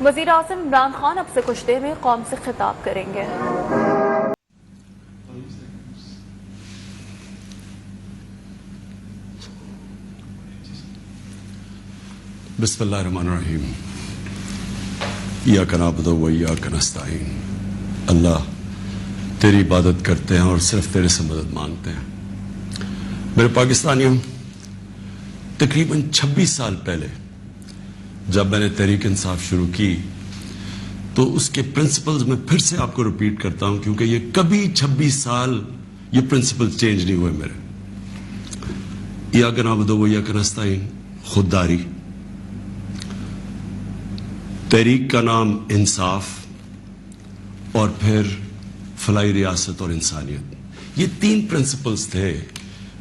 وزیر اعظم عمران خان اب سے کچھ دیر میں قوم سے خطاب کریں گے۔ بسم اللہ الرحمن الرحیم۔ ایاک نعبد و ایاک نستعین۔ اللہ تیری عبادت کرتے ہیں اور صرف تیرے سے مدد مانگتے ہیں۔ میرے پاکستانیوں، تقریباً 26 سال پہلے جب میں نے تحریک انصاف شروع کی تو اس کے پرنسپلز میں پھر سے آپ کو ریپیٹ کرتا ہوں، کیونکہ یہ کبھی 26 سال یہ پرنسپل چینج نہیں ہوئے میرے۔ ایاک نعبد و ایاک نستعین، خودداری، تحریک کا نام انصاف، اور پھر فلاحی ریاست اور انسانیت۔ یہ 3 پرنسپلز تھے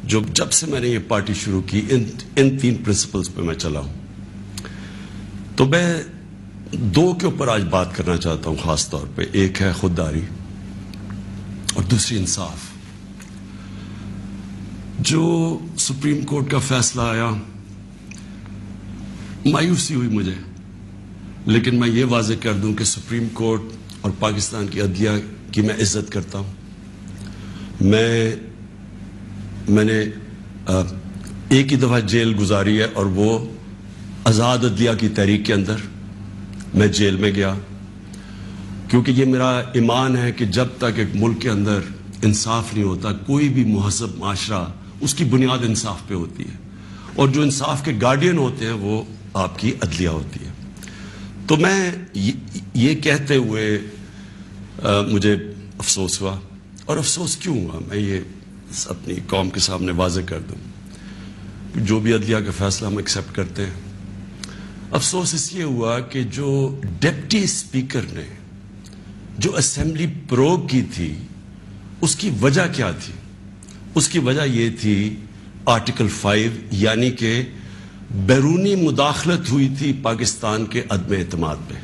جو جب سے میں نے یہ پارٹی شروع کی ان 3 پرنسپلز پہ میں چلا ہوں۔ تو میں 2 کے اوپر آج بات کرنا چاہتا ہوں خاص طور پہ۔ ایک ہے خودداری اور دوسری انصاف۔ جو سپریم کورٹ کا فیصلہ آیا، مایوسی ہوئی مجھے، لیکن میں یہ واضح کر دوں کہ سپریم کورٹ اور پاکستان کی عدلیہ کی میں عزت کرتا ہوں۔ میں نے ایک ہی دفعہ جیل گزاری ہے، اور وہ آزاد عدلیہ کی تحریک کے اندر میں جیل میں گیا، کیونکہ یہ میرا ایمان ہے کہ جب تک ایک ملک کے اندر انصاف نہیں ہوتا، کوئی بھی مہذب معاشرہ اس کی بنیاد انصاف پہ ہوتی ہے، اور جو انصاف کے گارڈین ہوتے ہیں وہ آپ کی عدلیہ ہوتی ہے۔ تو میں یہ کہتے ہوئے مجھے افسوس ہوا، اور افسوس کیوں ہوا میں یہ اپنی قوم کے سامنے واضح کر دوں۔ جو بھی عدلیہ کا فیصلہ ہم ایکسیپٹ کرتے ہیں، افسوس اس لیے ہوا کہ جو ڈپٹی اسپیکر نے جو اسمبلی پروگ کی تھی، اس کی وجہ کیا تھی؟ اس کی وجہ یہ تھی آرٹیکل 5، یعنی کہ بیرونی مداخلت ہوئی تھی پاکستان کے عدم اعتماد پہ۔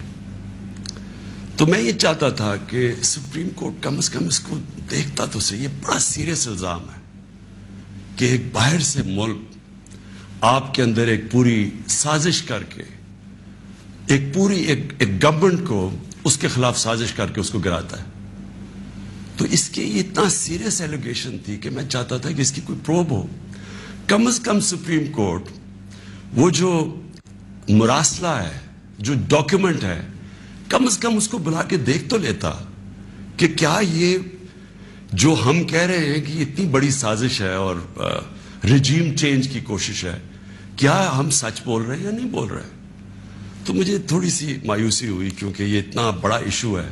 تو میں یہ چاہتا تھا کہ سپریم کورٹ کم از کم اس کو دیکھتا تو صحیح۔ یہ بڑا سیریس الزام ہے کہ ایک باہر سے ملک آپ کے اندر ایک پوری سازش کر کے ایک گورنمنٹ کو اس کے خلاف سازش کر کے اس کو گراتا ہے۔ تو اس کے یہ اتنا سیریس ایلیگیشن تھی کہ میں چاہتا تھا کہ اس کی کوئی پروب ہو۔ کم از کم سپریم کورٹ وہ جو مراسلہ ہے، جو ڈاکیومنٹ ہے، کم از کم اس کو بلا کے دیکھ تو لیتا کہ کیا یہ جو ہم کہہ رہے ہیں کہ اتنی بڑی سازش ہے اور رجیم چینج کی کوشش ہے، کیا ہم سچ بول رہے ہیں یا نہیں بول رہے ہیں؟ تو مجھے تھوڑی سی مایوسی ہوئی، کیونکہ یہ اتنا بڑا ایشو ہے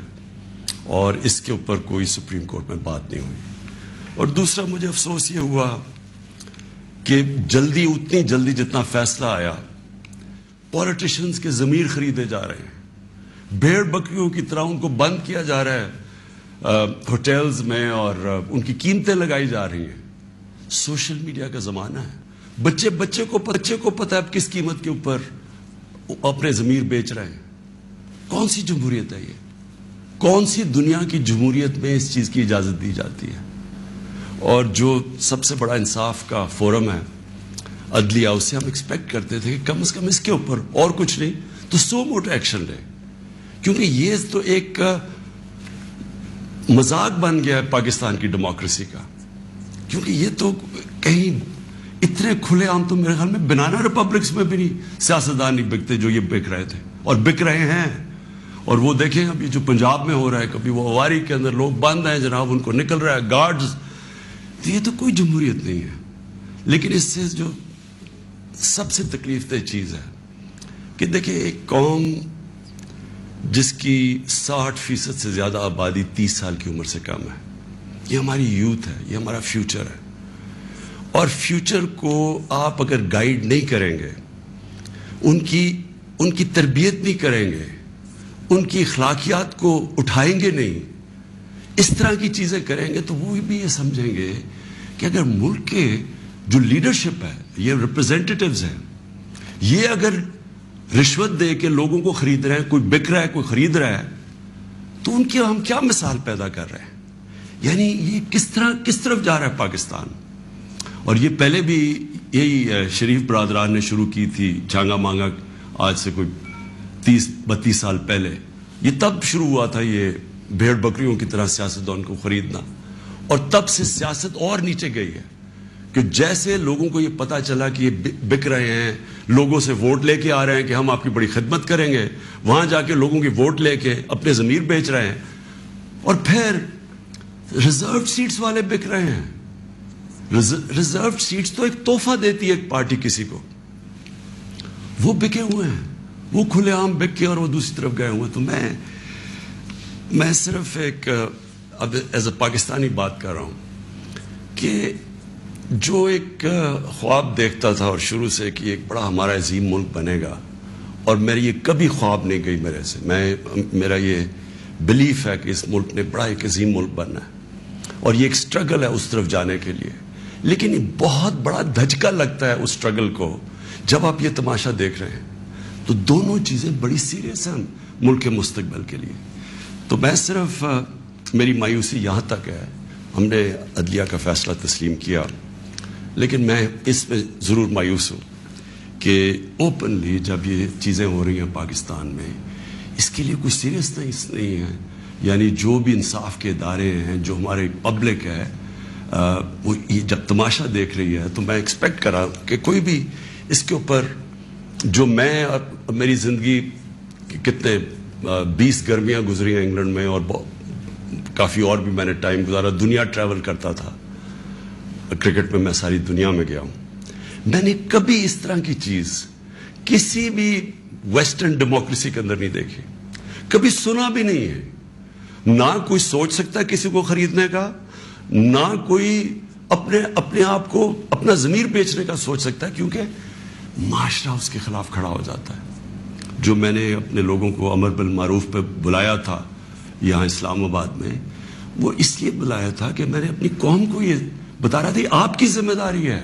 اور اس کے اوپر کوئی سپریم کورٹ میں بات نہیں ہوئی۔ اور دوسرا مجھے افسوس یہ ہوا کہ اتنی جلدی جتنا فیصلہ آیا، پولیٹیشنز کے ضمیر خریدے جا رہے ہیں، بھیڑ بکریوں کی طرح ان کو بند کیا جا رہا ہے ہوٹلز میں، اور ان کی قیمتیں لگائی جا رہی ہیں۔ سوشل میڈیا کا زمانہ ہے، بچے کو پتہ ہے کس قیمت کے اوپر اپنے ضمیر بیچ رہے ہیں۔ کون سی جمہوریت ہے یہ؟ کون سی دنیا کی جمہوریت میں اس چیز کی اجازت دی جاتی ہے؟ اور جو سب سے بڑا انصاف کا فورم ہے عدلیہ، اسے ہم ایکسپیکٹ کرتے تھے کہ کم از کم اس کے اوپر اور کچھ نہیں تو سو موٹو ایکشن لے، کیونکہ یہ تو ایک مذاق بن گیا ہے پاکستان کی ڈیموکریسی کا۔ کیونکہ یہ تو کہیں اتنے کھلے عام تو میرے خیال میں بنانا ریپبلکس میں بھی نہیں سیاستدان نہیں بکتے جو یہ بک رہے تھے اور بک رہے ہیں۔ اور وہ دیکھیں ابھی جو پنجاب میں ہو رہا ہے، کبھی وہ اواری کے اندر لوگ بند ہیں جناب، ان کو نکل رہا ہے گارڈز۔ تو یہ تو کوئی جمہوریت نہیں ہے۔ لیکن اس سے جو سب سے تکلیف دہ چیز ہے کہ دیکھیں، ایک قوم جس کی 60% سے زیادہ آبادی 30 سال کی عمر سے کم ہے، یہ ہماری یوتھ ہے، یہ ہمارا فیوچر ہے۔ اور فیوچر کو آپ اگر گائیڈ نہیں کریں گے، ان کی تربیت نہیں کریں گے، ان کی اخلاقیات کو اٹھائیں گے نہیں، اس طرح کی چیزیں کریں گے، تو وہ بھی یہ سمجھیں گے کہ اگر ملک کے جو لیڈرشپ ہے، یہ ریپرزینٹیٹیوز ہیں، یہ اگر رشوت دے کے لوگوں کو خرید رہے ہیں، کوئی بک رہا ہے کوئی خرید رہا ہے، تو ان کی ہم کیا مثال پیدا کر رہے ہیں؟ یعنی یہ کس طرف جا رہا ہے پاکستان؟ اور یہ پہلے بھی یہی شریف برادران نے شروع کی تھی، چانگا مانگا آج سے کوئی 30-32 سال پہلے یہ تب شروع ہوا تھا یہ بھیڑ بکریوں کی طرح سیاستدان کو خریدنا, اور تب سے سیاست اور نیچے گئی ہے کہ جیسے لوگوں کو یہ پتا چلا کہ یہ بک رہے ہیں, لوگوں سے ووٹ لے کے آ رہے ہیں کہ ہم آپ کی بڑی خدمت کریں گے, وہاں جا کے لوگوں کی ووٹ لے کے اپنے ضمیر بیچ رہے ہیں, اور پھر ریزرو سیٹس والے بک رہے ہیں. ریزرو سیٹس تو ایک تحفہ دیتی ہے ایک پارٹی کسی کو, وہ بکے ہوئے ہیں, وہ کھلے عام بک کے اور وہ دوسری طرف گئے ہوئے. تو میں صرف ایک اب ایز اے پاکستانی بات کر رہا ہوں کہ جو ایک خواب دیکھتا تھا اور شروع سے کہ ایک بڑا ہمارا عظیم ملک بنے گا, اور میری یہ کبھی خواب نہیں گئی میرے سے, میرا یہ بلیف ہے کہ اس ملک نے بڑا ایک عظیم ملک بننا ہے, اور یہ ایک سٹرگل ہے اس طرف جانے کے لیے. لیکن یہ بہت بڑا دھچکا لگتا ہے اس سٹرگل کو جب آپ یہ تماشا دیکھ رہے ہیں. تو دونوں چیزیں بڑی سیریس ہیں ملک کے مستقبل کے لیے. تو میں صرف میری مایوسی یہاں تک ہے, ہم نے عدلیہ کا فیصلہ تسلیم کیا, لیکن میں اس پہ ضرور مایوس ہوں کہ اوپنلی جب یہ چیزیں ہو رہی ہیں پاکستان میں, اس کے لیے کوئی سیریسنس نہیں ہے. یعنی جو بھی انصاف کے ادارے ہیں, جو ہمارے پبلک ہے, وہ یہ جب تماشا دیکھ رہی ہے, تو میں ایکسپیکٹ کرا کہ کوئی بھی اس کے اوپر, جو میں اور میری زندگی کتنے 20 گرمیاں گزری ہیں انگلینڈ میں, اور کافی اور بھی میں نے ٹائم گزارا, دنیا ٹریول کرتا تھا, کرکٹ میں میں ساری دنیا میں گیا ہوں. میں نے کبھی اس طرح کی چیز کسی بھی ویسٹرن ڈیموکریسی کے اندر نہیں دیکھی, کبھی سنا بھی نہیں ہے. نہ کوئی سوچ سکتا ہے کسی کو خریدنے کا, نہ کوئی اپنے آپ کو اپنا ضمیر بیچنے کا سوچ سکتا ہے, کیونکہ معاشرہ اس کے خلاف کھڑا ہو جاتا ہے. جو میں نے اپنے لوگوں کو امر بالمعروف پہ بلایا تھا یہاں اسلام آباد میں, وہ اس لیے بلایا تھا کہ میں نے اپنی قوم کو یہ بتا رہا تھا آپ کی ذمہ داری ہے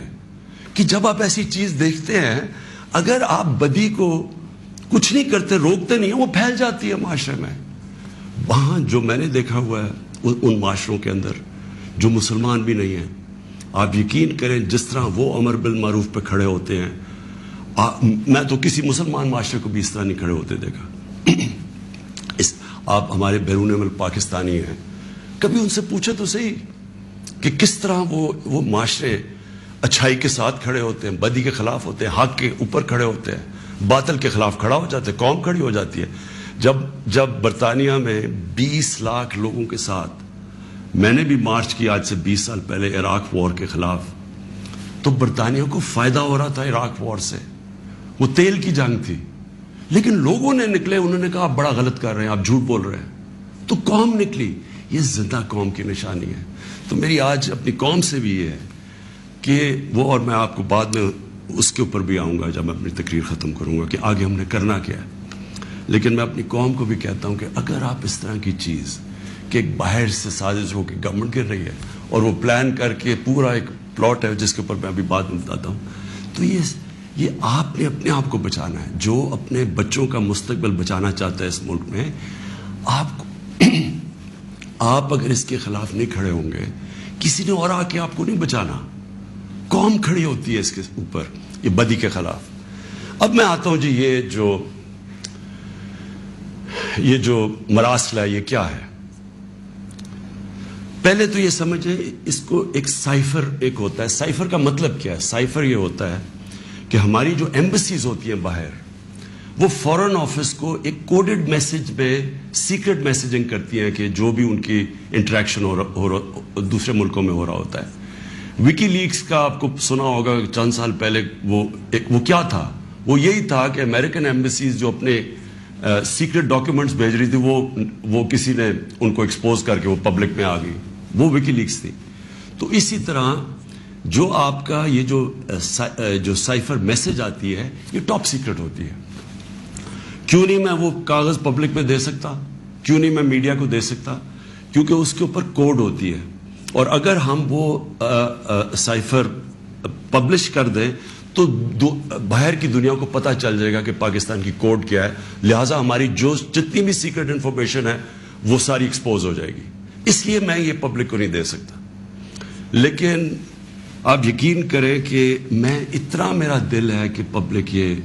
کہ جب آپ ایسی چیز دیکھتے ہیں, اگر آپ بدی کو کچھ نہیں کرتے, روکتے نہیں ہیں, وہ پھیل جاتی ہے معاشرے میں. وہاں جو میں نے دیکھا ہوا ہے ان معاشروں کے اندر جو مسلمان بھی نہیں ہیں, آپ یقین کریں جس طرح وہ امر بالمعروف پہ کھڑے ہوتے ہیں, میں تو کسی مسلمان معاشرے کو بھی اس طرح نہیں کھڑے ہوتے دیکھا. آپ ہمارے بیرون ملک پاکستانی ہیں, کبھی ان سے پوچھے تو صحیح کہ کس طرح وہ معاشرے اچھائی کے ساتھ کھڑے ہوتے ہیں, بدی کے خلاف ہوتے ہیں, حق کے اوپر کھڑے ہوتے ہیں, باطل کے خلاف کھڑا ہو جاتے ہیں, قوم کھڑی ہو جاتی ہے. جب برطانیہ میں 20 لاکھ لوگوں کے ساتھ میں نے بھی مارچ کی آج سے 20 سال پہلے عراق وار کے خلاف, تو برطانیہ کو فائدہ ہو رہا تھا عراق وار سے, وہ تیل کی جنگ تھی, لیکن لوگوں نے نکلے, انہوں نے کہا آپ بڑا غلط کر رہے ہیں, آپ جھوٹ بول رہے ہیں, تو قوم نکلی. یہ زندہ قوم کی نشانی ہے. تو میری آج اپنی قوم سے بھی یہ ہے کہ وہ, اور میں آپ کو بعد میں اس کے اوپر بھی آؤں گا جب میں اپنی تقریر ختم کروں گا کہ آگے ہم نے کرنا کیا ہے, لیکن میں اپنی قوم کو بھی کہتا ہوں کہ اگر آپ اس طرح کی چیز کہ ایک باہر سے سازش ہو کے گورنمنٹ گر رہی ہے اور وہ پلان کر کے پورا ایک پلاٹ ہے جس کے اوپر میں ابھی بعد میں بتاتا ہوں, تو یہ آپ نے اپنے آپ کو بچانا ہے. جو اپنے بچوں کا مستقبل بچانا چاہتا ہے اس ملک میں, آپ اگر اس کے خلاف نہیں کھڑے ہوں گے, کسی نے اور آ کے آپ کو نہیں بچانا. قوم کھڑی ہوتی ہے اس کے اوپر, یہ بدی کے خلاف. اب میں آتا ہوں جی, یہ جو مراسل ہے یہ کیا ہے. پہلے تو یہ سمجھیں اس کو ایک سائفر ایک ہوتا ہے. سائفر کا مطلب کیا ہے؟ سائفر یہ ہوتا ہے کہ ہماری جو ایمبیسیز ہوتی ہیں باہر, وہ فورن آفس کو ایک کوڈڈ میسج میں سیکرٹ میسیجنگ کرتی ہیں کہ جو بھی ان کی انٹریکشن دوسرے ملکوں میں ہو رہا ہوتا ہے. وکی لیکس کا آپ کو سنا ہوگا چند سال پہلے, وہ کیا تھا؟ وہ یہی تھا کہ امریکن ایمبیسیز جو اپنے سیکرٹ ڈاکیومنٹس بھیج رہی تھی, وہ کسی نے ان کو ایکسپوز کر کے وہ پبلک میں آ گئی, وہ وکی لیکس تھی. تو اسی طرح جو آپ کا یہ جو سائفر میسج آتی ہے, یہ ٹاپ سیکرٹ ہوتی ہے. کیوں نہیں میں وہ کاغذ پبلک میں دے سکتا؟ کیوں نہیں میں میڈیا کو دے سکتا؟ کیونکہ اس کے اوپر کوڈ ہوتی ہے, اور اگر ہم وہ سائفر پبلش کر دیں تو باہر کی دنیا کو پتہ چل جائے گا کہ پاکستان کی کوڈ کیا ہے. لہٰذا ہماری جتنی بھی سیکرٹ انفارمیشن ہے وہ ساری ایکسپوز ہو جائے گی. اس لیے میں یہ پبلک کو نہیں دے سکتا. لیکن آپ یقین کریں کہ میں اتنا میرا دل ہے کہ پبلک یہ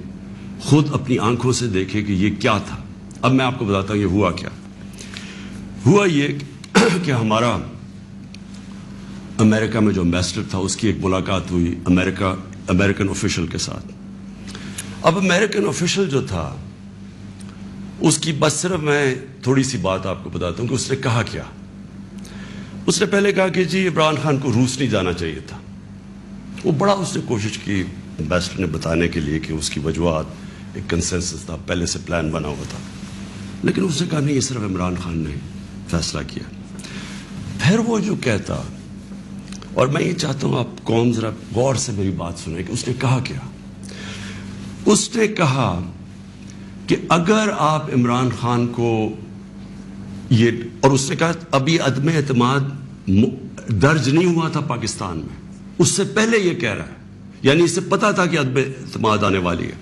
خود اپنی آنکھوں سے دیکھے کہ یہ کیا تھا. اب میں آپ کو بتاتا ہوں یہ ہوا کیا. ہوا یہ کہ ہمارا امریکہ میں جو امبیسڈر تھا اس کی ایک ملاقات ہوئی امریکن آفیشل کے ساتھ. اب امریکن آفیشل جو تھا اس کی بس صرف میں تھوڑی سی بات آپ کو بتاتا ہوں کہ اس نے کہا کیا. اس نے پہلے کہا کہ جی عمران خان کو روس نہیں جانا چاہیے تھا. وہ بڑا اس نے کوشش کی امبیسڈر نے بتانے کے لیے کہ اس کی وجوہات ایک کنسنسس تھا, پہلے سے پلان بنا ہوا تھا, لیکن اس نے کہا نہیں یہ صرف عمران خان نے فیصلہ کیا. پھر وہ جو کہتا, اور میں یہ چاہتا ہوں آپ قوم ذرا غور سے میری بات سنیں کہ اس نے کہا کیا. اس نے کہا کہ اگر آپ عمران خان کو یہ, اور اس نے کہا ابھی عدم اعتماد درج نہیں ہوا تھا پاکستان میں, اس سے پہلے یہ کہہ رہا ہے, یعنی اسے پتا تھا کہ عدم اعتماد آنے والی ہے.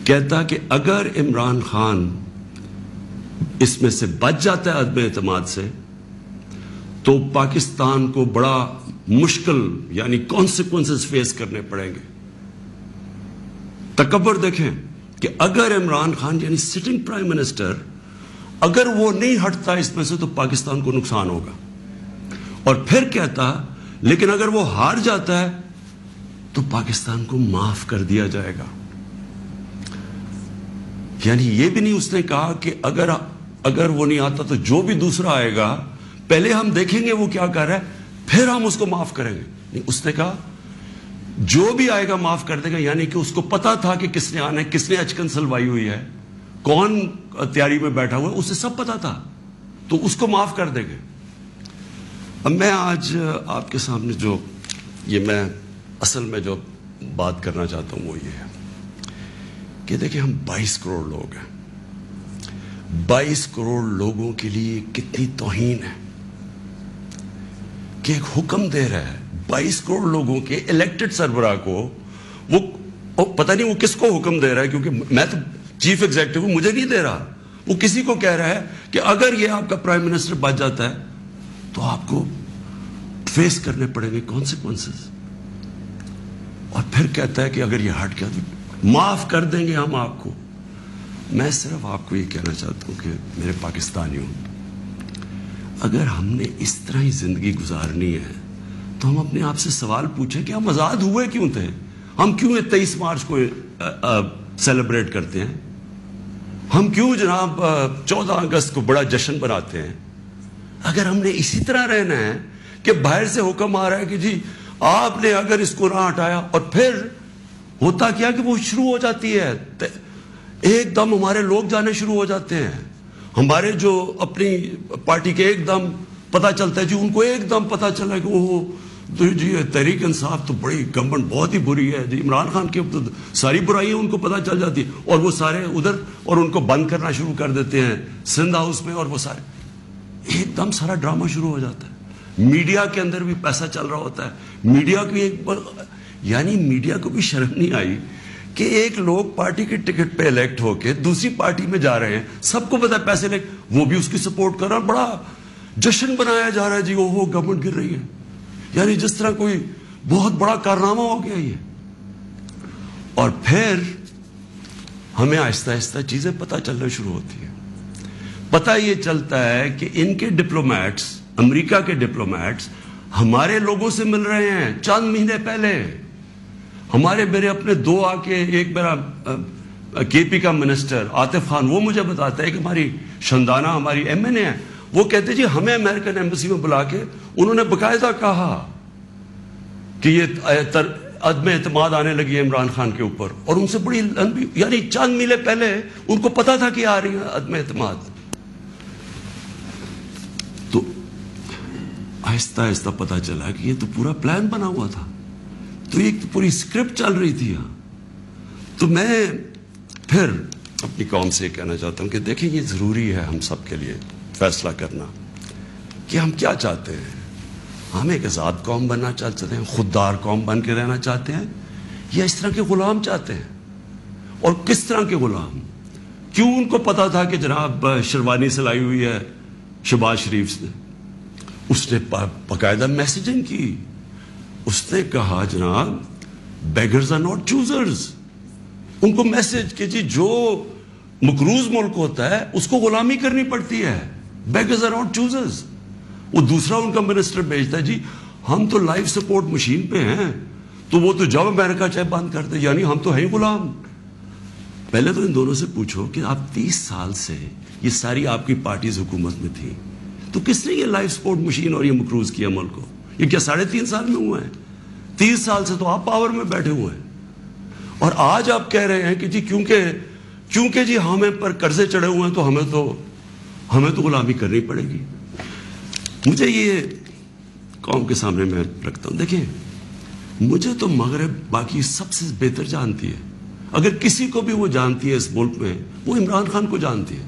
کہتا کہ اگر عمران خان اس میں سے بچ جاتا ہے عدم اعتماد سے تو پاکستان کو بڑا مشکل یعنی کانسیکوینسز فیس کرنے پڑیں گے. تکبر دیکھیں کہ اگر عمران خان یعنی سٹنگ پرائم منسٹر اگر وہ نہیں ہٹتا اس میں سے تو پاکستان کو نقصان ہوگا. اور پھر کہتا لیکن اگر وہ ہار جاتا ہے تو پاکستان کو معاف کر دیا جائے گا. یعنی یہ بھی نہیں اس نے کہا کہ اگر وہ نہیں آتا تو جو بھی دوسرا آئے گا پہلے ہم دیکھیں گے وہ کیا کر رہا ہے پھر ہم اس کو معاف کریں گے. نہیں, اس نے کہا جو بھی آئے گا معاف کر دے گا. یعنی کہ اس کو پتا تھا کہ کس نے آنا ہے, کس نے اچکن سلوائی ہوئی ہے, کون تیاری میں بیٹھا ہوا ہے, اسے سب پتا تھا, تو اس کو معاف کر دیں گے. اب میں آج آپ کے سامنے جو یہ میں اصل میں جو بات کرنا چاہتا ہوں وہ یہ ہے کہ دیکھیں ہم 22 کروڑ لوگ ہیں. 22 کروڑ لوگوں کے لیے کتنی توہین ہے کہ ایک حکم دے رہا ہے 22 کروڑ لوگوں کے الیکٹڈ سربراہ کو. وہ پتہ نہیں وہ کس کو حکم دے رہا ہے, کیونکہ میں تو چیف ایگزیکٹو ہوں, مجھے نہیں دے رہا. وہ کسی کو کہہ رہا ہے کہ اگر یہ آپ کا پرائم منسٹر بچ جاتا ہے تو آپ کو فیس کرنے پڑیں گے کانسیکوینسز. اور پھر کہتا ہے کہ اگر یہ ہٹ گیا تو معاف کر دیں گے ہم آپ کو. میں صرف آپ کو یہ کہنا چاہتا ہوں کہ میرے پاکستانیوں, اگر ہم نے اس طرح ہی زندگی گزارنی ہے تو ہم اپنے آپ سے سوال پوچھیں کہ ہم آزاد ہوئے کیوں تھے. ہم کیوں 23 مارچ کو سیلیبریٹ کرتے ہیں, ہم کیوں جناب 14 اگست کو بڑا جشن بناتے ہیں. اگر ہم نے اسی طرح رہنا ہے کہ باہر سے حکم آ رہا ہے کہ جی آپ نے اگر اس کو نہ ہٹایا, اور پھر ہوتا کیا کہ وہ شروع ہو جاتی ہے ایک دم ہمارے لوگ جانے شروع ہو جاتے ہیں. ہمارے جو اپنی پارٹی کے ایک دم پتا چلتا ہے جی, ان کو ایک دم پتا چلا کہ وہ جی تحریک انصاف تو بڑی گورنمنٹ بہت ہی بری ہے جی, عمران خان کی ساری برائیاں ان کو پتا چل جاتی ہے, اور وہ سارے ادھر اور ان کو بند کرنا شروع کر دیتے ہیں سندھ ہاؤس میں, اور وہ سارے ایک دم سارا ڈرامہ شروع ہو جاتا ہے. میڈیا کے اندر بھی پیسہ چل رہا ہوتا ہے. میڈیا کو یعنی میڈیا کو بھی شرم نہیں آئی کہ ایک لوگ پارٹی کے ٹکٹ پہ الیکٹ ہو کے دوسری پارٹی میں جا رہے ہیں, سب کو پتا ہے پیسے لے, وہ بھی اس کی سپورٹ کر رہا, بڑا جشن بنایا جا رہا ہے جی وہ گورنمنٹ گر رہی ہے. یعنی جس طرح کوئی بہت بڑا کارنامہ ہو گیا یہ. اور پھر ہمیں آہستہ آہستہ چیزیں پتہ چلنا شروع ہوتی ہیں. پتہ یہ چلتا ہے کہ ان کے ڈپلومیٹس, امریکہ کے ڈپلومیٹس ہمارے لوگوں سے مل رہے ہیں چند مہینے پہلے. ہمارے میرے اپنے 2 آ کے, ایک میرا کے پی کا منسٹر عاطف خان, وہ مجھے بتاتا ہے کہ ہماری شندانہ ہماری ایم این اے ہے, وہ کہتے جی ہمیں امریکن ایمبیسی میں بلا کے انہوں نے باقاعدہ کہا کہ یہ عدم اعتماد آنے لگی ہے عمران خان کے اوپر, اور ان سے بڑی لمبی یعنی چند مہینے پہلے ان کو پتا تھا کہ آ رہی ہے عدم اعتماد. تو آہستہ آہستہ پتا چلا کہ یہ تو پورا پلان بنا ہوا تھا, تو ایک پوری اسکرپٹ چل رہی تھی یہاں. تو میں پھر اپنی قوم سے یہ کہنا چاہتا ہوں کہ دیکھیں یہ ضروری ہے ہم سب کے لیے فیصلہ کرنا کہ ہم کیا چاہتے ہیں. ہم ایک آزاد قوم بننا چاہتے ہیں, خوددار قوم بن کے رہنا چاہتے ہیں, یا اس طرح کے غلام چاہتے ہیں. اور کس طرح کے غلام, کیوں ان کو پتا تھا کہ جناب شیروانی سلائی ہوئی ہے شہباز شریف نے, اس نے باقاعدہ میسیجنگ کی. اس نے کہا جناب بیگرز آر ناٹ چوزرز, ان کو میسج کہ جی جو مقروض ملک ہوتا ہے اس کو غلامی کرنی پڑتی ہے. Beggars are not choosers. وہ دوسرا ان کا منسٹر بھیجتا ہے جی ہم تو لائف سپورٹ مشین پہ ہیں, تو وہ تو جب امریکہ چاہے بند کرتے, یعنی ہم تو ہیں غلام. پہلے تو ان دونوں سے پوچھو کہ آپ 30 سال سے یہ ساری آپ کی پارٹیز حکومت میں تھی, تو کس نے یہ لائف سپورٹ مشین اور یہ مقروض کیا ملک کو؟ یہ کیا 3.5 سال میں ہوا ہے؟ 30 سال سے تو آپ پاور میں بیٹھے ہوئے ہیں, اور آج آپ کہہ رہے ہیں کہ جی کیونکہ جی ہمیں پر قرضے چڑھے ہوئے ہیں تو ہمیں تو غلامی کرنی پڑے گی. مجھے یہ قوم کے سامنے میں رکھتا ہوں, دیکھیں مجھے تو مغرب باقی سب سے بہتر جانتی ہے. اگر کسی کو بھی وہ جانتی ہے اس ملک میں, وہ عمران خان کو جانتی ہے.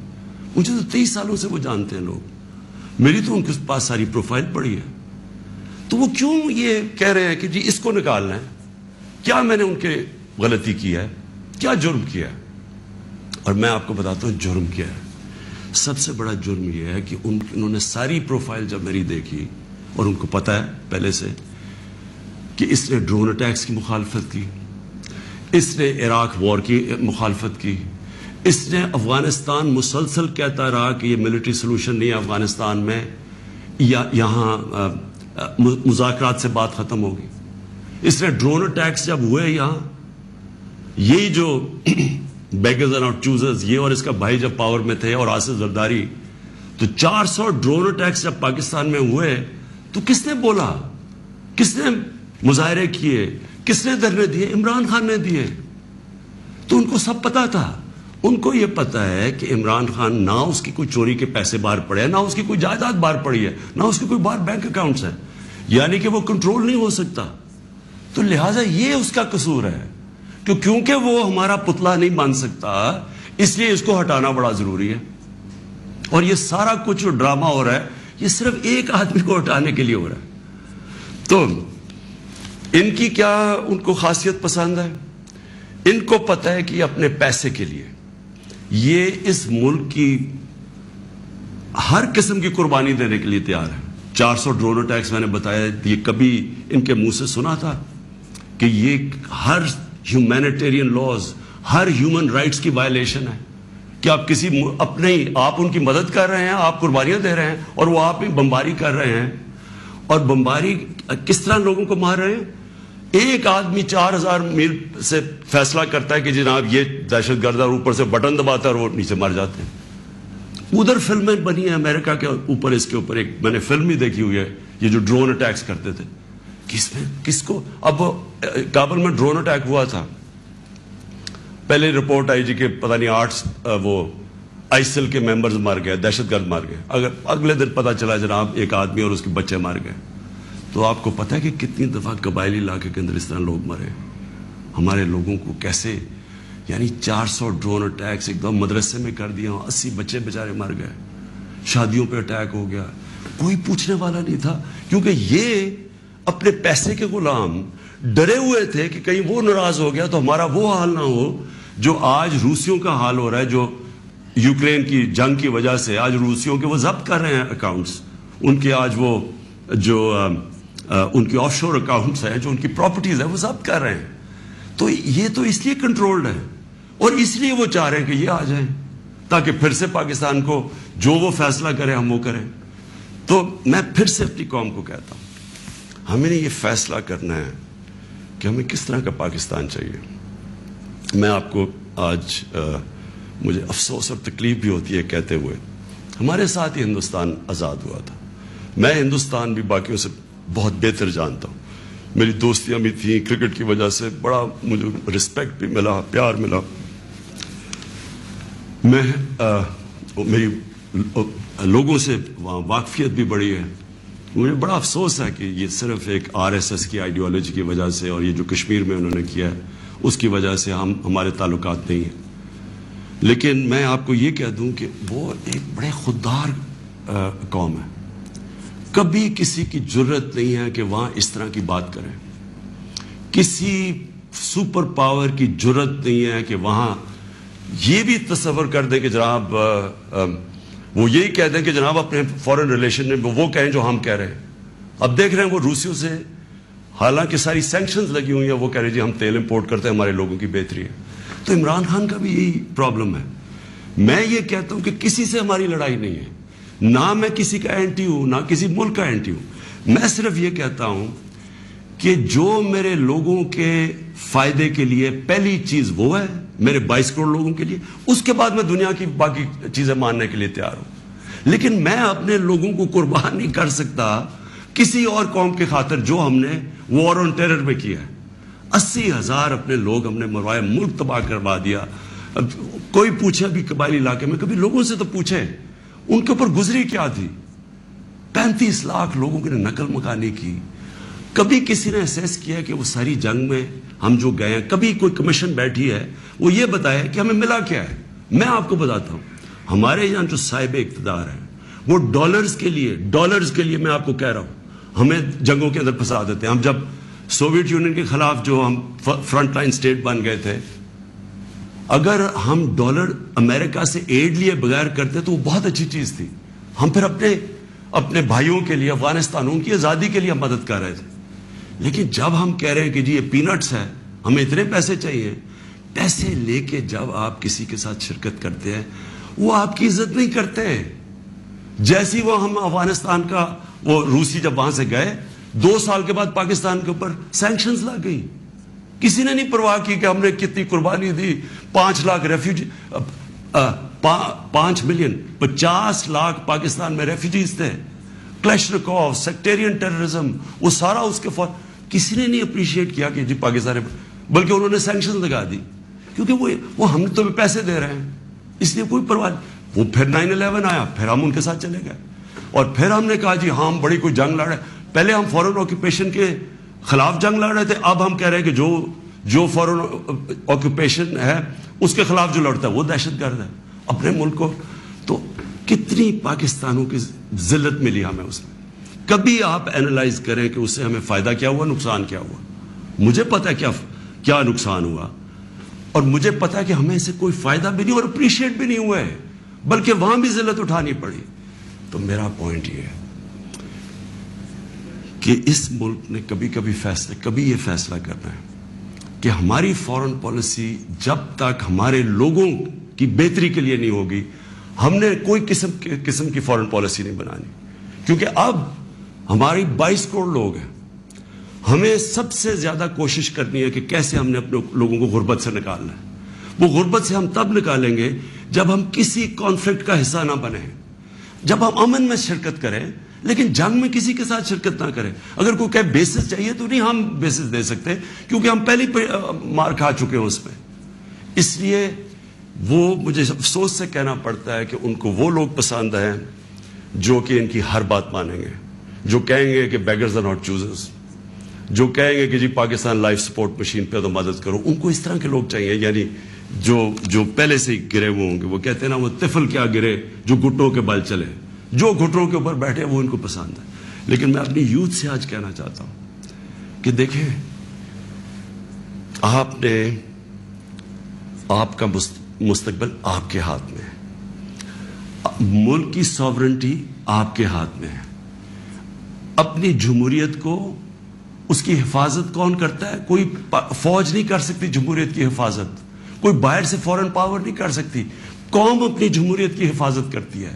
مجھے تو 23 سالوں سے وہ جانتے ہیں لوگ, میری تو ان کے پاس ساری پروفائل پڑی ہے. تو وہ کیوں یہ کہہ رہے ہیں کہ جی اس کو نکالنا ہے؟ کیا میں نے ان کے غلطی کی ہے؟ کیا جرم کیا ہے؟ اور میں آپ کو بتاتا ہوں جرم کیا ہے. سب سے بڑا جرم یہ ہے کہ انہوں نے ساری پروفائل جب میری دیکھی, اور ان کو پتا ہے پہلے سے کہ اس نے ڈرون اٹیکس کی مخالفت کی, اس نے عراق وار کی مخالفت کی, اس نے افغانستان مسلسل کہتا رہا کہ یہ ملٹری سلوشن نہیں ہے افغانستان میں, یا یہاں مذاکرات سے بات ختم ہوگی. اس نے ڈرون اٹیکس جب ہوئے یہاں, یہی جو بیگرز آر ناٹ چوزرز, یہ اور اس کا بھائی جب پاور میں تھے اور آصف زرداری, تو 400 ڈرون اٹیکس جب پاکستان میں ہوئے تو کس نے بولا, کس نے مظاہرے کیے, کس نے دھرنے دیے؟ عمران خان نے دیے. تو ان کو سب پتا تھا. ان کو یہ پتا ہے کہ عمران خان نہ اس کی کوئی چوری کے پیسے باہر پڑے ہیں, نہ اس کی کوئی جائیداد باہر پڑی ہے, نہ اس کے کوئی باہر بینک اکاؤنٹس ہیں, یعنی کہ وہ کنٹرول نہیں ہو سکتا. تو لہٰذا یہ اس کا قصور ہے کہ کیونکہ وہ ہمارا پتلا نہیں بن سکتا, اس لیے اس کو ہٹانا بڑا ضروری ہے. اور یہ سارا کچھ جو ڈرامہ ہو رہا ہے یہ صرف ایک آدمی کو ہٹانے کے لیے ہو رہا ہے. تو ان کی کیا ان کو خاصیت پسند ہے؟ ان کو پتہ ہے کہ یہ اپنے پیسے کے لیے یہ اس ملک کی ہر قسم کی قربانی دینے کے لیے تیار ہے. 400 ڈرون اٹیکس میں نے بتایا, یہ کبھی ان کے منہ سے سنا تھا کہ یہ ہر ہیومینیٹیرین لاز, ہر ہیومن رائٹس کی وائلیشن ہے کہ آپ آپ ان کی مدد کر رہے ہیں, آپ قربانیاں دے رہے ہیں, اور وہ آپ بمباری کر رہے ہیں. اور بمباری کس طرح لوگوں کو مار رہے ہیں؟ ایک آدمی 4000 میل سے فیصلہ کرتا ہے کہ جناب یہ دہشت گرد, اور اوپر سے بٹن دباتا ہے اور وہ نیچے مر جاتے ہیں. ادھر فلمیں بنی ہیں امریکہ کے اوپر, اس کے اوپر ایک میں نے فلم بھی دیکھی ہوئی ہے, یہ جو ڈرون اٹیکس کرتے تھے. کس کو اب کابل میں ڈرون اٹیک ہوا تھا, پہلے رپورٹ آئی جی کہ پتہ نہیں 8 وہ آئسل کے ممبرز مار گئے, دہشت گرد مار گئے. اگر اگلے دن پتہ چلا جناب ایک آدمی اور اس کے بچے مار گئے. تو آپ کو پتہ ہے کہ کتنی دفعہ قبائلی علاقے کے اندر اس طرح لوگ مرے, ہمارے لوگوں کو کیسے, یعنی 400 ڈرون اٹیکس ایک دم مدرسے میں کر دیا, 80 بچے بیچارے مر گئے, شادیوں پہ اٹیک ہو گیا, کوئی پوچھنے والا نہیں تھا, کیونکہ یہ اپنے پیسے کے غلام ڈرے ہوئے تھے کہ کہیں وہ ناراض ہو گیا تو ہمارا وہ حال نہ ہو جو آج روسیوں کا حال ہو رہا ہے, جو یوکرین کی جنگ کی وجہ سے آج روسیوں کے وہ ضبط کر رہے ہیں اکاؤنٹس, ان کے آج وہ جو ان کی آف شور اکاؤنٹس ہیں, جو ان کی پراپرٹیز ہیں, وہ ضبط کر رہے ہیں. تو یہ تو اس لیے کنٹرولڈ ہے, اور اس لیے وہ چاہ رہے ہیں کہ یہ آ جائیں تاکہ پھر سے پاکستان کو جو وہ فیصلہ کریں ہم وہ کریں. تو میں پھر سے اپنی قوم کو کہتا ہوں, ہمیں نے یہ فیصلہ کرنا ہے کہ ہمیں کس طرح کا پاکستان چاہیے. میں آپ کو آج مجھے افسوس اور تکلیف بھی ہوتی ہے کہتے ہوئے, ہمارے ساتھ ہی ہندوستان آزاد ہوا تھا. میں ہندوستان بھی باقیوں سے بہت بہتر جانتا ہوں, میری دوستیاں بھی تھیں, کرکٹ کی وجہ سے بڑا مجھے رسپیکٹ بھی ملا, پیار ملا. میں میری لوگوں سے واقفیت بھی بڑی ہے. مجھے بڑا افسوس ہے کہ یہ صرف ایک RSS کی آئیڈیالوجی کی وجہ سے, اور یہ جو کشمیر میں انہوں نے کیا ہے اس کی وجہ سے ہمارے تعلقات نہیں ہیں. لیکن میں آپ کو یہ کہہ دوں کہ وہ ایک بڑے خوددار قوم ہے. کبھی کسی کی جرت نہیں ہے کہ وہاں اس طرح کی بات کریں. کسی سپر پاور کی جرت نہیں ہے کہ وہاں یہ بھی تصور کر دیں کہ جناب وہ یہی کہہ دیں کہ جناب اپنے فورن ریلیشن میں وہ کہیں جو ہم کہہ رہے ہیں. اب دیکھ رہے ہیں وہ روسیوں سے حالانکہ ساری سینکشنز لگی ہوئی ہیں, وہ کہہ رہے ہیں جی ہم تیل امپورٹ کرتے ہیں, ہمارے لوگوں کی بہتری ہے. تو عمران خان کا بھی یہی پرابلم ہے. میں یہ کہتا ہوں کہ کسی سے ہماری لڑائی نہیں ہے, نہ میں کسی کا اینٹی ہوں نہ کسی ملک کا اینٹی ہوں. میں صرف یہ کہتا ہوں کہ جو میرے لوگوں کے فائدے کے لیے پہلی چیز وہ ہے, میرے 22 کروڑ لوگوں کے لیے, اس کے بعد میں دنیا کی باقی چیزیں ماننے کے لیے تیار ہوں. لیکن میں اپنے لوگوں کو قربان نہیں کر سکتا کسی اور قوم کے خاطر جو ہم نے وار آن ٹیرر میں کیا ہے. 80,000 اپنے لوگ ہم نے مروایا, ملک تباہ کروا دیا. اب کوئی پوچھے بھی قبائلی علاقے میں, کبھی لوگوں سے تو پوچھے ان کے اوپر گزری کیا تھی. 35 لاکھ لوگوں کی نقل مکانی کی. کبھی کسی نے اسیس کیا کہ وہ ساری جنگ میں ہم جو گئے ہیں, کبھی کوئی کمیشن بیٹھی ہے وہ یہ بتایا کہ ہمیں ملا کیا ہے؟ میں آپ کو بتاتا ہوں, ہمارے یہاں جو صاحب اقتدار ہیں وہ ڈالرز کے لیے میں آپ کو کہہ رہا ہوں, ہمیں جنگوں کے اندر پھنسا دیتے ہیں. ہم جب سوویت یونین کے خلاف جو ہم فرنٹ لائن سٹیٹ بن گئے تھے, اگر ہم ڈالر امریکہ سے ایڈ لیے بغیر کرتے تو وہ بہت اچھی چیز تھی. ہم پھر اپنے بھائیوں کے لیے, افغانستان ان کی آزادی کے لیے ہم مدد کر رہے تھے. لیکن جب ہم کہہ رہے ہیں کہ جی یہ پینٹس ہے, ہمیں اتنے پیسے چاہیے, پیسے لے کے جب آپ کسی کے ساتھ شرکت کرتے ہیں وہ آپ کی عزت نہیں کرتے. جیسی وہ ہم افغانستان کا وہ روسی جب وہاں سے گئے 2 سال کے بعد پاکستان کے اوپر سینکشنز لگ گئی. کسی نے نہیں پرواہ کی کہ ہم نے کتنی قربانی دی. 5 لاکھ ریفیوجی, 5 ملین 50 لاکھ پاکستان میں ریفیوجیز تھے. کلیشنکوف, سیکٹیرین ٹیررزم, وہ سارا اس کے فور کسی نے نہیں اپریشیٹ کیا کہ جی پاکستان, بلکہ انہوں نے سینکشن لگا دی کیونکہ وہ ہم تو پیسے دے رہے ہیں, اس لیے کوئی پرواہ نہیں. وہ پھر 9/11 آیا, پھر ہم ان کے ساتھ چلے گئے اور پھر ہم نے کہا جی ہاں ہم بڑی کوئی جنگ لڑ رہے ہیں. پہلے ہم فورن آکوپیشن کے خلاف جنگ لڑ رہے تھے, اب ہم کہہ رہے ہیں کہ جو فورن آکوپیشن ہے اس کے خلاف جو لڑتا ہے وہ دہشت گرد ہے. اپنے ملک کو تو کتنی پاکستانوں کی ذلت ملی ہمیں اس میں. کبھی آپ اینالائز کریں کہ اس سے ہمیں فائدہ کیا ہوا, نقصان کیا ہوا. مجھے پتا ہے کیا نقصان ہوا, اور مجھے پتا ہے کہ ہمیں اسے کوئی فائدہ بھی نہیں اور اپریشیٹ بھی نہیں ہوا ہے, بلکہ وہاں بھی ذلت اٹھانی پڑی. تو میرا پوائنٹ یہ ہے کہ اس ملک نے کبھی یہ فیصلہ کرنا ہے کہ ہماری فورن پالیسی جب تک ہمارے لوگوں کی بہتری کے لیے نہیں ہوگی, ہم نے کوئی قسم کی فورن پالیسی نہیں بنانی. کیونکہ اب ہماری 22 کروڑ لوگ ہیں, ہمیں سب سے زیادہ کوشش کرنی ہے کہ کیسے ہم نے اپنے لوگوں کو غربت سے نکالنا ہے. وہ غربت سے ہم تب نکالیں گے جب ہم کسی کانفلکٹ کا حصہ نہ بنیں, جب ہم امن میں شرکت کریں لیکن جنگ میں کسی کے ساتھ شرکت نہ کریں. اگر کوئی کہے بیسس چاہیے تو نہیں ہم بیسس دے سکتے, کیونکہ ہم پہلی مار کھا چکے ہیں اس میں. اس لیے وہ مجھے افسوس سے کہنا پڑتا ہے کہ ان کو وہ لوگ پسند ہیں جو کہ ان کی ہر بات مانیں گے, جو کہیں گے کہ بیگرز آر ناٹ چوزرز, جو کہیں گے کہ جی پاکستان لائف سپورٹ مشین پہ تو مدد کرو. ان کو اس طرح کے لوگ چاہیے, یعنی جو پہلے سے ہی گرے ہوئے ہوں گے. وہ کہتے ہیں نا وہ طفل کیا گرے جو گھٹنوں کے بل چلے, جو گھٹنوں کے اوپر بیٹھے وہ ان کو پسند ہے. لیکن میں اپنی یوتھ سے آج کہنا چاہتا ہوں کہ دیکھیں, آپ کا مستقبل آپ کے ہاتھ میں ہے, ملک کی ساورنٹی آپ کے ہاتھ میں ہے. اپنی جمہوریت کو, اس کی حفاظت کون کرتا ہے؟ کوئی فوج نہیں کر سکتی جمہوریت کی حفاظت, کوئی باہر سے فورن پاور نہیں کر سکتی. قوم اپنی جمہوریت کی حفاظت کرتی ہے,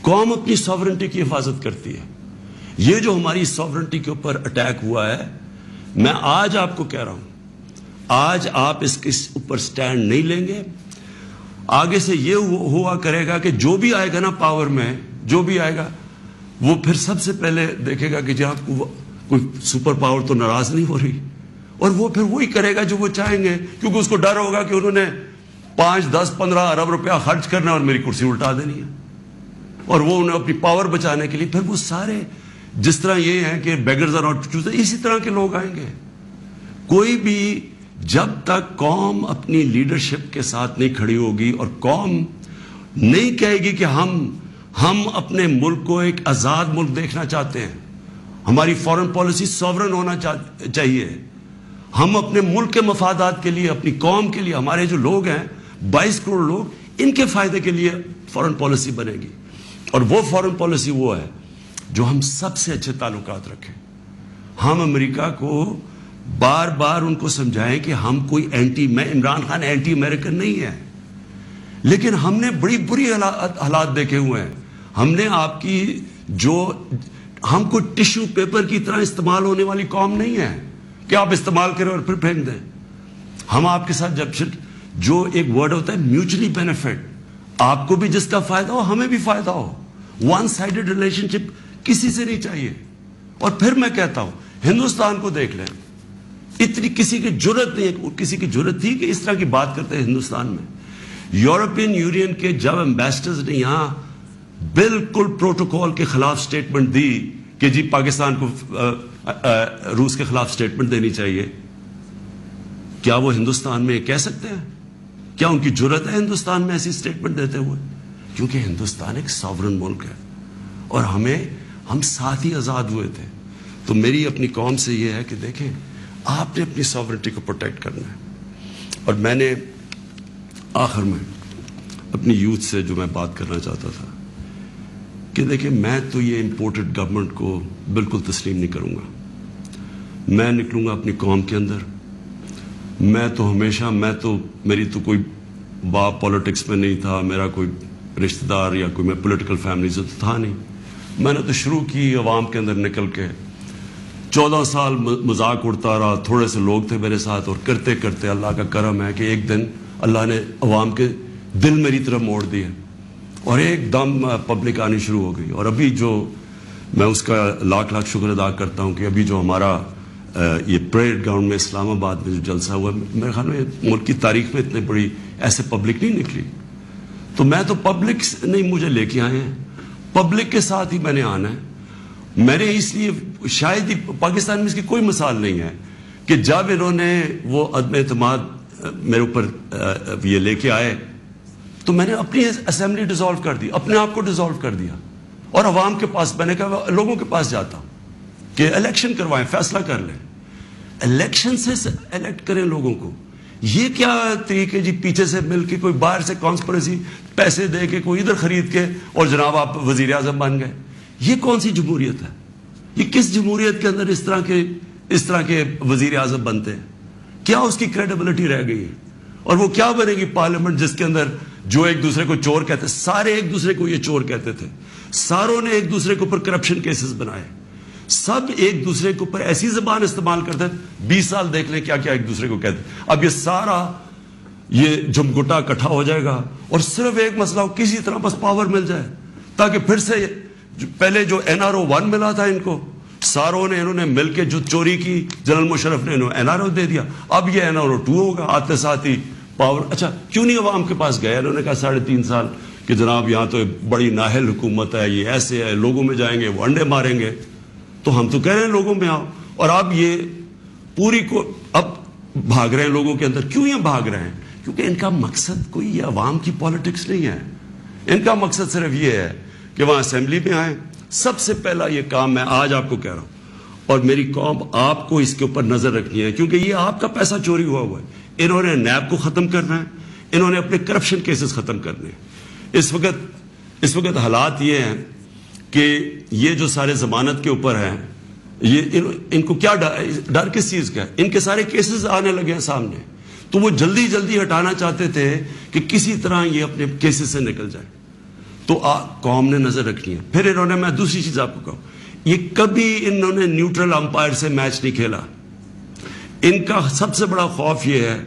قوم اپنی ساورنٹی کی حفاظت کرتی ہے. یہ جو ہماری ساورنٹی کے اوپر اٹیک ہوا ہے, میں آج آپ کو کہہ رہا ہوں, آج آپ اس کے اوپر سٹینڈ نہیں لیں گے, آگے سے یہ ہوا کرے گا کہ جو بھی آئے گا نا پاور میں, جو بھی آئے گا وہ پھر سب سے پہلے دیکھے گا کہ جی آپ کو کوئی سپر پاور تو ناراض نہیں ہو رہی, اور وہ پھر وہی کرے گا جو وہ چاہیں گے, کیونکہ اس کو ڈر ہوگا کہ انہوں نے 5, 10, 15 ارب روپیہ خرچ کرنا اور میری کرسی الٹا دینی ہے. اور وہ انہیں اپنی پاور بچانے کے لیے پھر وہ سارے, جس طرح یہ ہیں کہ بیگرز آر ناٹ چوزرز, اسی طرح کے لوگ آئیں گے. کوئی بھی جب تک قوم اپنی لیڈرشپ کے ساتھ نہیں کھڑی ہوگی اور قوم نہیں کہے گی کہ ہم اپنے ملک کو ایک آزاد ملک دیکھنا چاہتے ہیں, ہماری فورن پالیسی سوورن ہونا چاہیے, ہم اپنے ملک کے مفادات کے لیے, اپنی قوم کے لیے, ہمارے جو لوگ ہیں 22 کروڑ لوگ, ان کے فائدے کے لیے فورن پالیسی بنے گی. اور وہ فورن پالیسی وہ ہے جو ہم سب سے اچھے تعلقات رکھیں. ہم امریکہ کو بار بار ان کو سمجھائیں کہ ہم کوئی میں عمران خان اینٹی امریکن نہیں ہے، لیکن ہم نے بڑی بری حالات دیکھے ہوئے ہیں. ہم نے آپ کی ہم کوئی ٹشو پیپر کی طرح استعمال ہونے والی قوم نہیں ہے کہ آپ استعمال کریں اور پھر پھینک دیں. ہم آپ کے ساتھ جو ایک ورڈ ہوتا ہے میوچلی بینیفٹ، آپ کو بھی جس کا فائدہ ہو ہمیں بھی فائدہ ہو. ون سائیڈڈ ریلیشن شپ کسی سے نہیں چاہیے. اور پھر میں کہتا ہوں ہندوستان کو دیکھ لیں، اتنی کسی کی جرت نہیں ہے، کسی کی جرت تھی کہ اس طرح کی بات کرتے ہیں ہندوستان میں. یورپین یونین کے جب ایمبیسڈرز نے یہاں بالکل پروٹوکول کے خلاف سٹیٹمنٹ دی کہ جی پاکستان کو روس کے خلاف سٹیٹمنٹ دینی چاہیے، کیا وہ ہندوستان میں کہہ سکتے ہیں؟ کیا ان کی جرت ہے ہندوستان میں ایسی سٹیٹمنٹ دیتے ہوئے؟ کیونکہ ہندوستان ایک ساورن ملک ہے اور ہم ساتھ ہی آزاد ہوئے تھے. تو میری اپنی قوم سے یہ ہے کہ دیکھیں آپ نے اپنی ساورنٹی کو پروٹیکٹ کرنا ہے. اور میں نے آخر میں اپنی یوتھ سے جو میں بات کرنا چاہتا تھا کہ دیکھیں میں تو یہ امپورٹڈ گورنمنٹ کو بالکل تسلیم نہیں کروں گا. میں نکلوں گا اپنی قوم کے اندر. میں تو میری تو کوئی باپ پالیٹکس میں نہیں تھا، میرا کوئی رشتہ دار یا کوئی میں پولیٹیکل فیملی سے تو تھا نہیں. میں نے تو شروع کی عوام کے اندر نکل کے 14 سال مذاق اڑتا رہا. تھوڑے سے لوگ تھے میرے ساتھ اور کرتے کرتے اللہ کا کرم ہے کہ ایک دن اللہ نے عوام کے دل میری طرف موڑ دیے اور ایک دم پبلک آنی شروع ہو گئی. اور ابھی جو میں اس کا لاکھ لاکھ شکر ادا کرتا ہوں کہ ابھی جو ہمارا یہ پریڈ گراؤنڈ میں اسلام آباد میں جو جلسہ ہوا، میرے خیال میں ملک کی تاریخ میں اتنی بڑی ایسے پبلک نہیں نکلی. تو میں تو پبلک نہیں مجھے لے کے آئے ہیں، پبلک کے ساتھ ہی میں نے آنا ہے. میں نے اس لیے شاید ہی پاکستان میں اس کی کوئی مثال نہیں ہے کہ جب انہوں نے وہ عدم اعتماد میرے اوپر یہ لے کے آئے تو میں نے اپنی اسمبلی ڈیزالو کر دی، اپنے آپ کو ڈیزالو کر دیا اور عوام کے پاس میں نے کہا لوگوں کے پاس جاتا ہوں کہ الیکشن کروائیں، فیصلہ کر لیں. الیکشن سے الیکٹ کریں لوگوں کو. یہ کیا طریقے جی پیچھے سے مل کے کوئی باہر سے کانسپریسی پیسے دے کے کوئی ادھر خرید کے اور جناب آپ وزیر اعظم بن گئے. یہ کون سی جمہوریت ہے؟ یہ کس جمہوریت کے اندر اس طرح کے وزیر اعظم بنتے ہیں؟ کیا اس کی کریڈیبلٹی رہ گئی ہے؟ اور وہ کیا بنے گی پارلیمنٹ جس کے اندر جو ایک دوسرے کو چور کہتے، سارے ایک دوسرے کو یہ چور کہتے تھے، ساروں نے ایک دوسرے کے اوپر کرپشن کیسز بنائے، سب ایک دوسرے کے اوپر ایسی زبان استعمال کرتے تھے. 20 سال دیکھ لیں کیا کیا ایک دوسرے کو کہتے. اب یہ سارا یہ جمگٹا اکٹھا ہو جائے گا اور صرف ایک مسئلہ ہو، کسی طرح بس پاور مل جائے تاکہ پھر سے پہلے جو NRO 1 ملا تھا ان کو ساروں نے انہوں نے مل کے جو چوری کی جنرل مشرف نے انہوں NRO دے دیا. اب یہ NRO 2 ہوگا، آتے ساتھ ہی پاور. اچھا کیوں نہیں عوام کے پاس گئے؟ انہوں نے کہا 3.5 سال کہ جناب یہاں تو بڑی نااہل حکومت ہے، یہ ایسے ہے، لوگوں میں جائیں گے وہ انڈے ماریں گے. تو ہم تو کہہ رہے ہیں لوگوں میں آؤ، اور اب یہ پوری کو اب بھاگ رہے ہیں لوگوں کے اندر. کیوں یہ بھاگ رہے ہیں؟ کیونکہ ان کا مقصد کوئی یہ عوام کی پالیٹکس نہیں ہے. ان کا مقصد صرف یہ ہے کہ وہاں اسمبلی میں آئیں. سب سے پہلا یہ کام میں آج آپ کو کہہ رہا ہوں اور میری قوم آپ کو اس کے اوپر نظر رکھنی ہے کیونکہ یہ آپ کا پیسہ چوری ہوا ہے. انہوں نے نیب کو ختم کرنا ہے، انہوں نے اپنے کرپشن کیسز ختم کرنے ہیں. اس وقت حالات یہ ہیں کہ یہ جو سارے ضمانت کے اوپر ہیں، یہ ان کو کیا ڈر کس چیز کا ہے؟ ان کے سارے کیسز آنے لگے ہیں سامنے، تو وہ جلدی جلدی ہٹانا چاہتے تھے کہ کسی طرح یہ اپنے کیسز سے نکل جائے. تو قوم نے نظر رکھنی ہے. پھر انہوں نے، میں دوسری چیز آپ کو کہوں، یہ کبھی انہوں نے نیوٹرل امپائر سے میچ نہیں کھیلا. ان کا سب سے بڑا خوف یہ ہے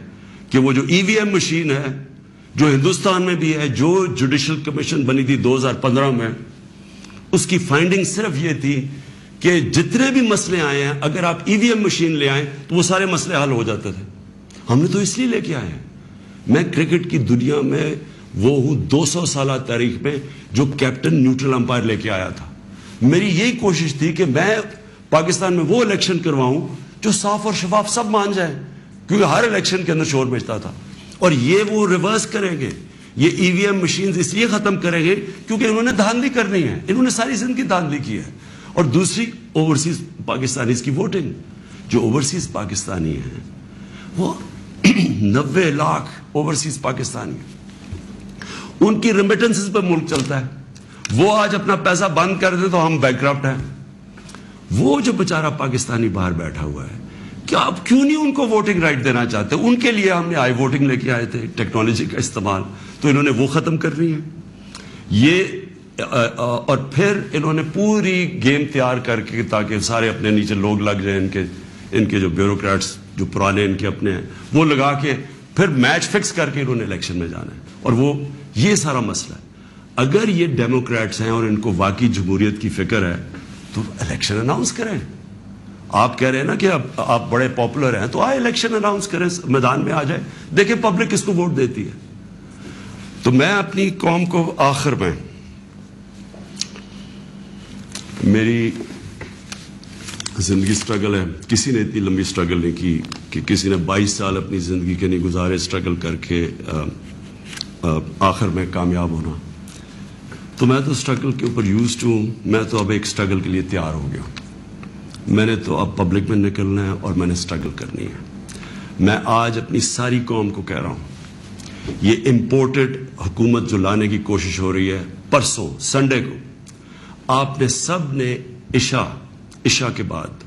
کہ وہ جو EVM مشین ہے جو ہندوستان میں بھی ہے، جو جوڈیشل کمیشن بنی تھی 2015 میں، اس کی فائنڈنگ صرف یہ تھی کہ جتنے بھی مسئلے آئے ہیں اگر آپ EVM مشین لے آئیں تو وہ سارے مسئلے حل ہو جاتے تھے. ہم نے تو اس لیے لے کے آئے ہیں. میں کرکٹ کی دنیا میں وہ ہوں 200 سالہ تاریخ میں جو کیپٹن نیوٹرل امپائر لے کے آیا تھا. میری یہی کوشش تھی کہ میں پاکستان میں وہ الیکشن کرواؤں جو صاف اور شفاف سب مان جائیں، کیونکہ ہر الیکشن کے اندر شور مچتا تھا. اور یہ وہ ریورس کریں گے، یہ EVM مشینز اس لیے ختم کریں گے کیونکہ انہوں نے دھاندلی کرنی ہے. انہوں نے ساری زندگی دھاندلی کی ہے. اور دوسری اوورسیز پاکستانیز کی ووٹنگ. جو اوورسیز پاکستانی ہیں وہ 90 لاکھ اوورسیز پاکستانی، ان کی ریمیٹنسز پہ ملک چلتا ہے. وہ آج اپنا پیسہ بند کر دے تو ہم بینکرپٹ ہیں. وہ جو بیچارہ پاکستانی باہر بیٹھا ہوا ہے کہ آپ کیوں نہیں ان کو ووٹنگ رائٹ دینا چاہتے؟ ان کے لیے ہم نے آئی ووٹنگ لے کے آئے تھے، ٹیکنالوجی کا استعمال، تو انہوں نے وہ ختم کرنی ہے یہ، اور پھر انہوں نے پوری گیم تیار کر کے تاکہ سارے اپنے نیچے لوگ لگ جائیں، ان کے جو بیوروکریٹس جو پرانے ان کے اپنے ہیں وہ لگا کے پھر میچ فکس کر کے انہوں نے الیکشن میں جانا ہے، اور وہ یہ سارا مسئلہ ہے۔ اگر یہ ڈیموکریٹس ہیں اور ان کو واقعی جمہوریت کی فکر ہے تو الیکشن اناؤنس کریں۔ آپ کہہ رہے ہیں نا کہ اب آپ بڑے پاپولر ہیں، تو آئے الیکشن اناؤنس کریں، میدان میں آ جائے، دیکھیں پبلک کس کو ووٹ دیتی ہے۔ تو میں اپنی قوم کو آخر میں، میری زندگی سٹرگل ہے، کسی نے اتنی لمبی سٹرگل نہیں کی کہ کسی نے 22 سال اپنی زندگی کے نہیں گزارے سٹرگل کر کے آخر میں کامیاب ہونا۔ تو میں تو سٹرگل کے اوپر یوزڈ ہوں، میں تو اب ایک سٹرگل کے لیے تیار ہو گیا ہوں۔ میں نے تو اب پبلک میں نکلنا ہے اور میں نے سٹرگل کرنی ہے۔ میں آج اپنی ساری قوم کو کہہ رہا ہوں، یہ امپورٹڈ حکومت جو لانے کی کوشش ہو رہی ہے، پرسوں سنڈے کو آپ نے سب نے عشاء کے بعد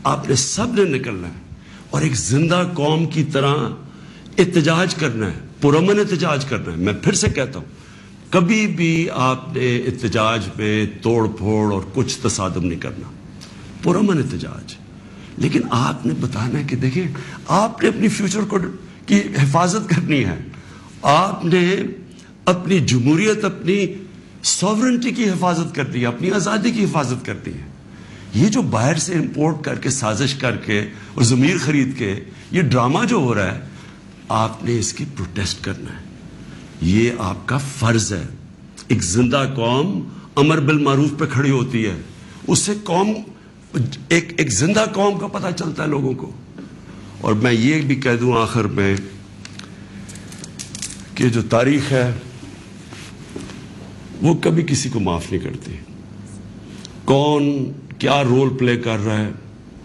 آپ نے سب نے نکلنا ہے اور ایک زندہ قوم کی طرح احتجاج کرنا ہے، پرامن احتجاج کرنا ہے۔ میں پھر سے کہتا ہوں، کبھی بھی آپ نے احتجاج میں توڑ پھوڑ اور کچھ تصادم نہیں کرنا، پرامن احتجاج۔ لیکن آپ نے بتانا ہے کہ دیکھیں، آپ نے اپنی فیوچر کو کی حفاظت کرنی ہے، آپ نے اپنی جمہوریت، اپنی سوورنٹی کی حفاظت کرنی ہے، اپنی آزادی کی حفاظت کرنی ہے۔ یہ جو باہر سے امپورٹ کر کے سازش کر کے اور ضمیر خرید کے یہ ڈرامہ جو ہو رہا ہے، آپ نے اس کی پروٹیسٹ کرنا ہے، یہ آپ کا فرض ہے۔ ایک زندہ قوم امر بالمعروف پہ کھڑی ہوتی ہے، اس سے قوم ایک زندہ قوم کا پتہ چلتا ہے لوگوں کو۔ اور میں یہ بھی کہہ دوں آخر میں کہ جو تاریخ ہے وہ کبھی کسی کو معاف نہیں کرتی۔ کون کیا رول پلے کر رہا ہے،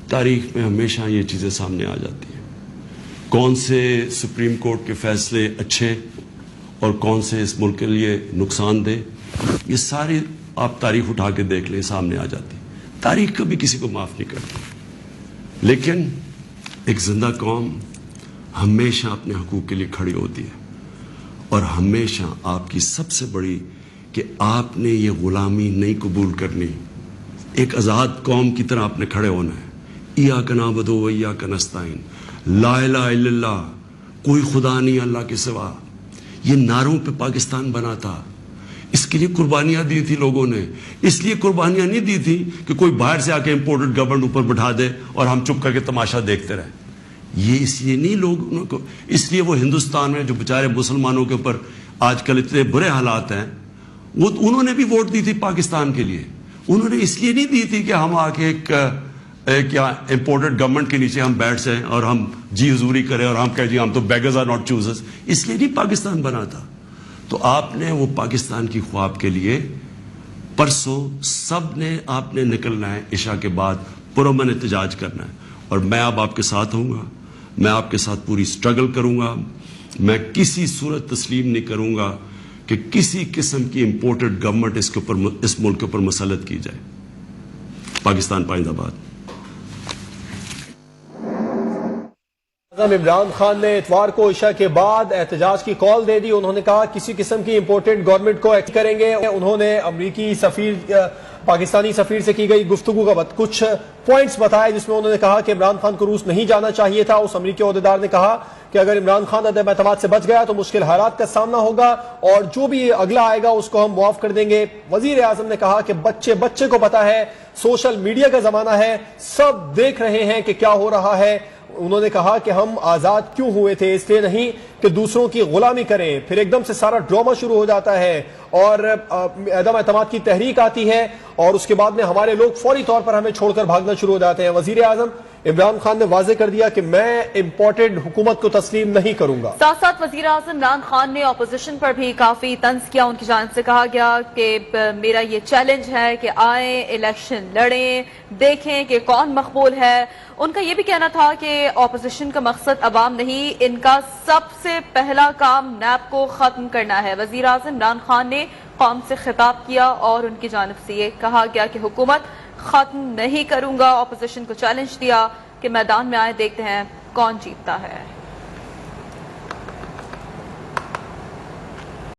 تاریخ میں ہمیشہ یہ چیزیں سامنے آ جاتی ہیں۔ کون سے سپریم کورٹ کے فیصلے اچھے اور کون سے اس ملک کے لیے نقصان دہ، یہ ساری آپ تاریخ اٹھا کے دیکھ لیں، سامنے آ جاتی۔ تاریخ کبھی کسی کو معاف نہیں کرتی، لیکن ایک زندہ قوم ہمیشہ اپنے حقوق کے لیے کھڑی ہوتی ہے، اور ہمیشہ آپ کی سب سے بڑی کہ آپ نے یہ غلامی نہیں قبول کرنی، ایک آزاد قوم کی طرح آپ نے کھڑے ہونا ہے۔ ایاک نعبد و ایاک نستعین، لا الہ الا اللہ، کوئی خدا نہیں اللہ کے سوا۔ یہ نعروں پہ پاکستان بنا تھا، اس کے لیے قربانیاں دی تھی لوگوں نے۔ اس لیے قربانیاں نہیں دی تھی کہ کوئی باہر سے آ کے امپورٹڈ گورنمنٹ اوپر بٹھا دے اور ہم چپ کر کے تماشا دیکھتے رہیں۔ یہ اس لیے نہیں لوگوں کو، اس لیے وہ ہندوستان میں جو بیچارے مسلمانوں کے اوپر آج کل اتنے برے حالات ہیں، وہ انہوں نے بھی ووٹ دی تھی پاکستان کے لیے۔ انہوں نے اس لیے نہیں دی تھی کہ ہم آ کے ایک امپورٹڈ گورنمنٹ کے نیچے ہم بیٹھ جائیں اور ہم جی حضوری کریں اور ہم کہیں جی ہم تو بیگرز آر ناٹ چوزرز، اس لیے نہیں پاکستان بنا تھا۔ تو آپ نے وہ پاکستان کی خواب کے لیے پرسوں سب نے آپ نے نکلنا ہے، عشاء کے بعد پرامن احتجاج کرنا ہے، اور میں اب آپ کے ساتھ ہوں گا، میں آپ کے ساتھ پوری سٹرگل کروں گا۔ میں کسی صورت تسلیم نہیں کروں گا کہ کسی قسم کی امپورٹڈ گورنمنٹ اس ملک کے اوپر مسلط کی جائے۔ پاکستان پائندہ باد۔ عمران خان نے اتوار کو عشاء کے بعد احتجاج کی کال دے دی۔ انہوں نے کہا کسی قسم کی امپورٹڈ گورنمنٹ کو ایکٹ کریں گے۔ انہوں نے امریکی سفیر پاکستانی سفیر سے کی گئی گفتگو کا کچھ پوائنٹس بتائے، جس میں انہوں نے کہا کہ عمران خان کو روس نہیں جانا چاہیے تھا۔ اس امریکی عہدیدار نے کہا کہ اگر عمران خان عدم اعتماد سے بچ گیا تو مشکل حالات کا سامنا ہوگا اور جو بھی اگلا آئے گا اس کو ہم معاف کر دیں گے۔ وزیر اعظم نے کہا کہ بچے کو پتا ہے، سوشل میڈیا کا زمانہ ہے، سب دیکھ رہے ہیں کہ کیا ہو رہا ہے۔ انہوں نے کہا کہ ہم آزاد کیوں ہوئے تھے، اس لیے نہیں کہ دوسروں کی غلامی کریں۔ پھر ایک دم سے سارا ڈرامہ شروع ہو جاتا ہے اور عدم اعتماد کی تحریک آتی ہے اور اس کے بعد میں ہمارے لوگ فوری طور پر ہمیں چھوڑ کر بھاگنا شروع ہو جاتے ہیں۔ وزیر اعظم عمران خان نے واضح کر دیا کہ میں امپورٹڈ حکومت کو تسلیم نہیں کروں گا۔ ساتھ ساتھ وزیر اعظم عمران خان نے اپوزیشن پر بھی کافی طنز کیا۔ ان کی جانب سے کہا گیا کہ میرا یہ چیلنج ہے کہ آئیں الیکشن لڑیں، دیکھیں کہ کون مقبول ہے۔ ان کا یہ بھی کہنا تھا کہ اپوزیشن کا مقصد عوام نہیں، ان کا سب سے پہلا کام نیب کو ختم کرنا ہے۔ وزیر اعظم عمران خان نے قوم سے خطاب کیا اور ان کی جانب سے یہ کہا گیا کہ حکومت ختم نہیں کروں گا۔ اپوزیشن کو چیلنج دیا کہ میدان میں آئے دیکھتے ہیں کون جیتتا ہے.